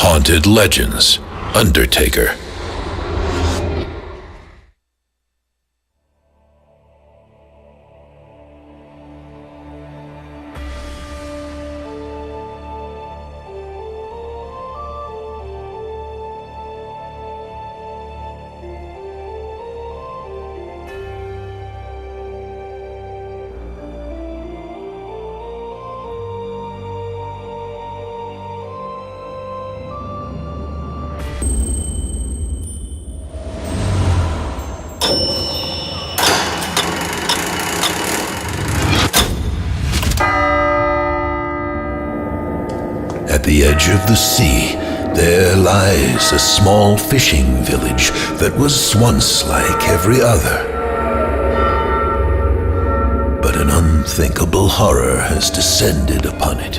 Haunted Legends, Undertaker. At the edge of the sea, there lies a small fishing village that was once like every other. But an unthinkable horror has descended upon it.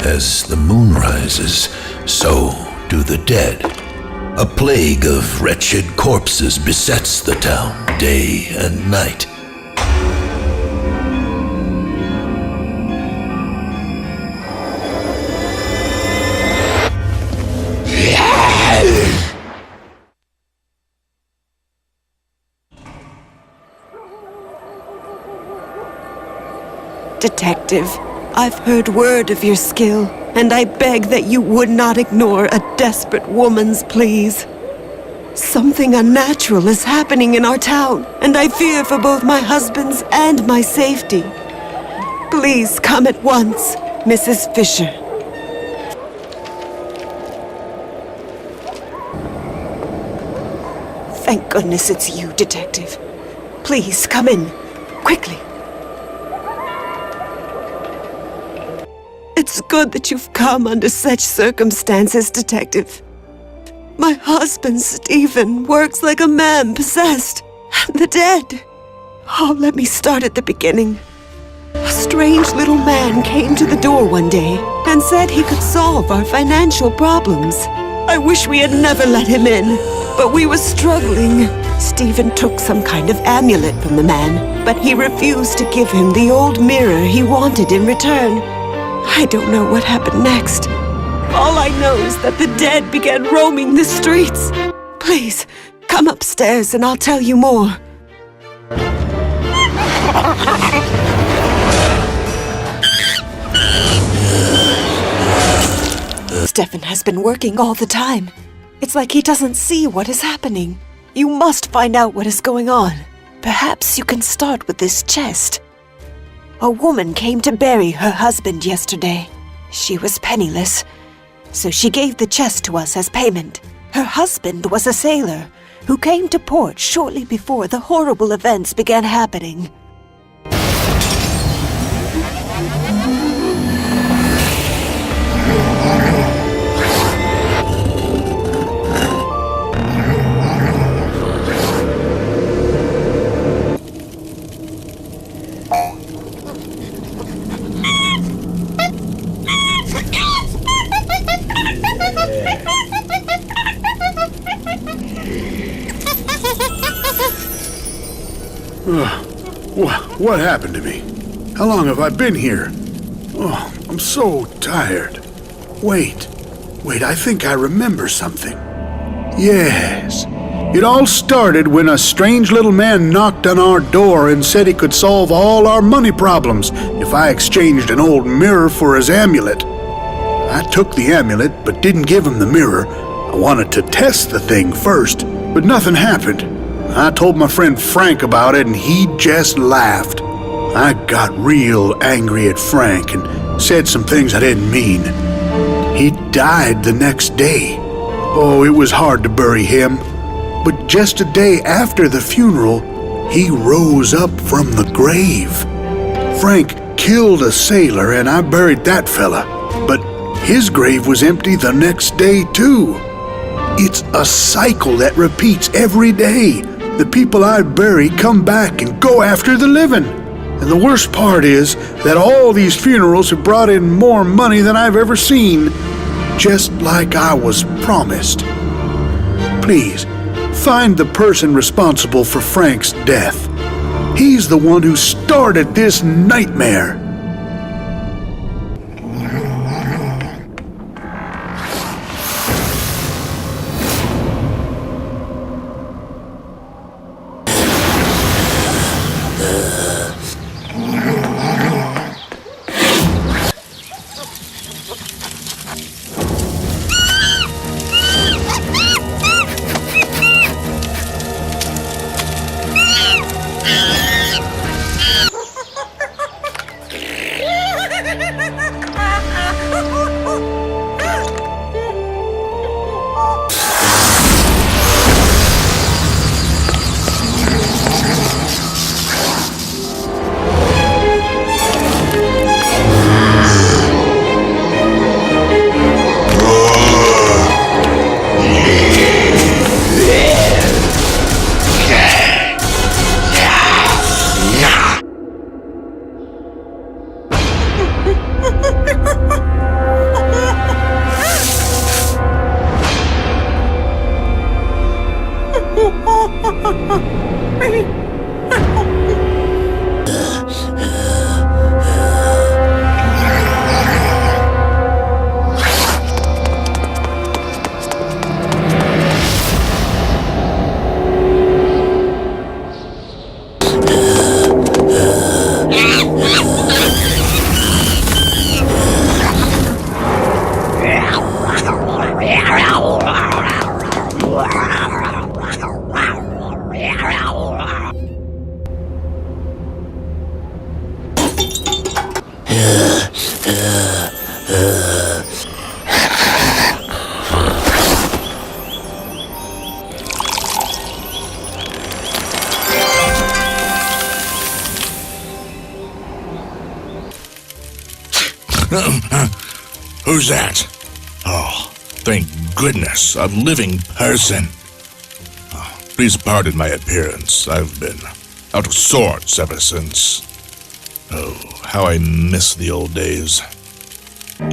As the moon rises, so do the dead. A plague of wretched corpses besets the town day and night. Detective, I've heard word of your skill, and I beg that you would not ignore a desperate woman's pleas. Something unnatural is happening in our town, and I fear for both my husband's and my safety. Please come at once, Mrs. Fisher. Thank goodness it's you, Detective. Please, come in. Quickly. It's good that you've come under such circumstances, Detective. My husband, Stephen, works like a man possessed. And the dead. Oh, let me start at the beginning. A strange little man came to the door one day and said he could solve our financial problems. I wish we had never let him in, but we were struggling. Stephen took some kind of amulet from the man, but he refused to give him the old mirror he wanted in return. I don't know what happened next. All I know is that the dead began roaming the streets. Please, come upstairs and I'll tell you more. Stephen has been working all the time. It's like he doesn't see what is happening. You must find out what is going on. Perhaps you can start with this chest. A woman came to bury her husband yesterday. She was penniless, so she gave the chest to us as payment. Her husband was a sailor who came to port shortly before the horrible events began happening. What happened to me? How long have I been here? Oh, I'm so tired. Wait, I think I remember something. Yes, it all started when a strange little man knocked on our door and said he could solve all our money problems if I exchanged an old mirror for his amulet. I took the amulet but didn't give him the mirror. I wanted to test the thing first, but nothing happened. I told my friend Frank about it and he just laughed. I got real angry at Frank and said some things I didn't mean. He died the next day. Oh, it was hard to bury him. But just a day after the funeral, he rose up from the grave. Frank killed a sailor and I buried that fella, but his grave was empty the next day too. It's a cycle that repeats every day. The people I bury come back and go after the living. And the worst part is that all these funerals have brought in more money than I've ever seen, just like I was promised. Please, find the person responsible for Frank's death. He's the one who started this nightmare. Who's that? Oh, thank goodness, a living person. Oh, please pardon my appearance. I've been out of sorts ever since. Oh, how I miss the old days.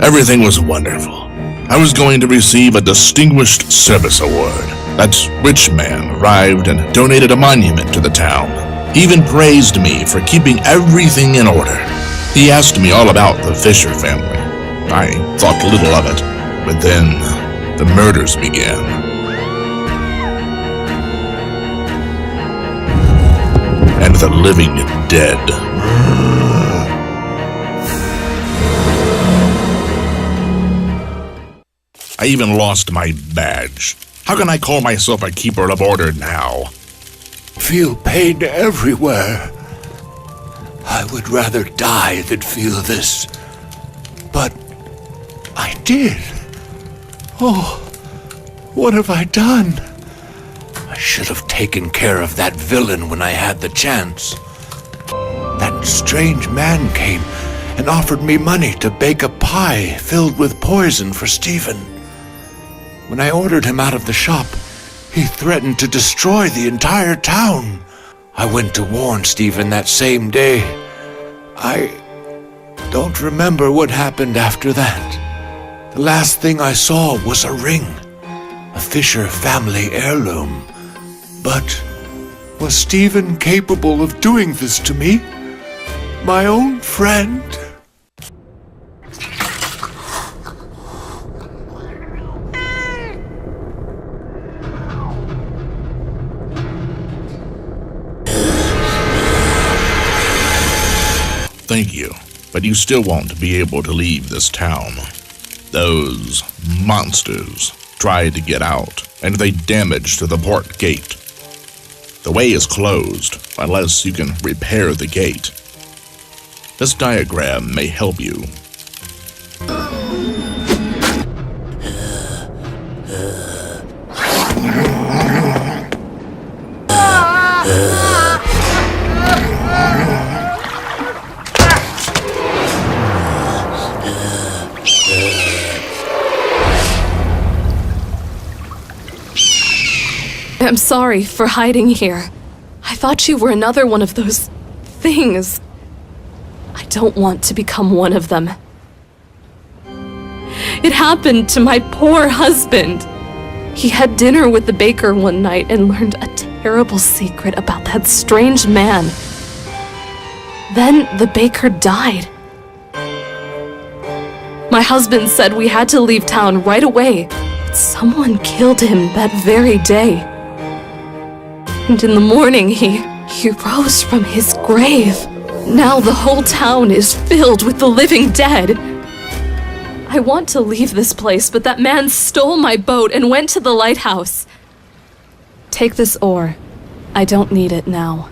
Everything was wonderful. I was going to receive a Distinguished Service Award. That rich man arrived and donated a monument to the town. He even praised me for keeping everything in order. He asked me all about the Fisher family. I thought little of it, but then the murders began. And the living dead. I even lost my badge. How can I call myself a keeper of order now? Feel pain everywhere. I would rather die than feel this. But I did. Oh, what have I done? I should have taken care of that villain when I had the chance. That strange man came and offered me money to bake a pie filled with poison for Stephen. When I ordered him out of the shop, he threatened to destroy the entire town. I went to warn Stephen that same day. I don't remember what happened after that. The last thing I saw was a ring, a Fisher family heirloom. But was Stephen capable of doing this to me? My own friend? Thank you, but you still won't be able to leave this town. Those monsters tried to get out, and they damaged the port gate. The way is closed unless you can repair the gate. This diagram may help you. I'm sorry for hiding here. I thought you were another one of those things. I don't want to become one of them. It happened to my poor husband. He had dinner with the baker one night and learned a terrible secret about that strange man. Then the baker died. My husband said we had to leave town right away, but someone killed him that very day. And in the morning, he rose from his grave. Now the whole town is filled with the living dead. I want to leave this place, but that man stole my boat and went to the lighthouse. Take this oar. I don't need it now.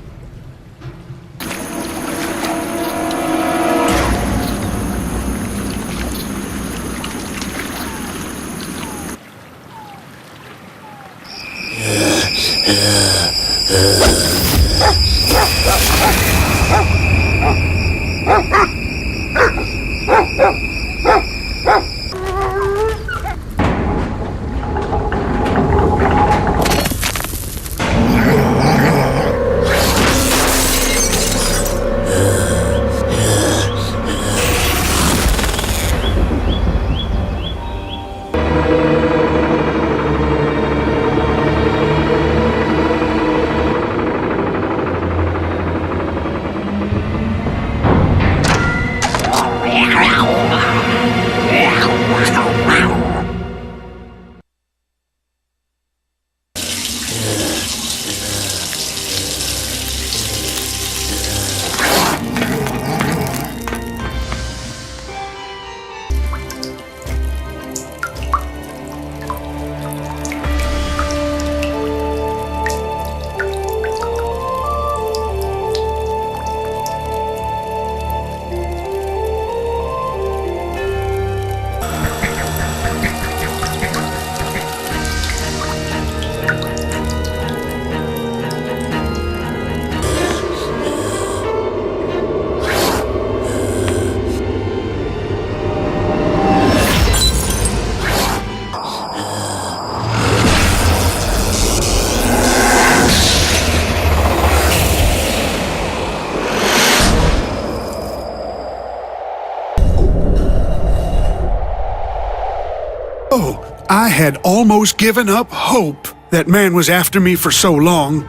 Oh, I had almost given up hope. That man was after me for so long.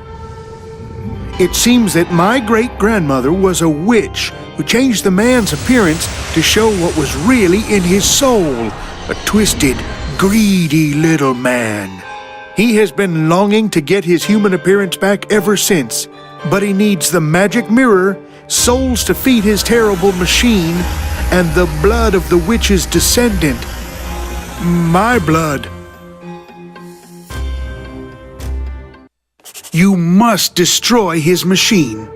It seems that my great-grandmother was a witch who changed the man's appearance to show what was really in his soul. A twisted, greedy little man. He has been longing to get his human appearance back ever since, but he needs the magic mirror, souls to feed his terrible machine, and the blood of the witch's descendant. My blood. You must destroy his machine.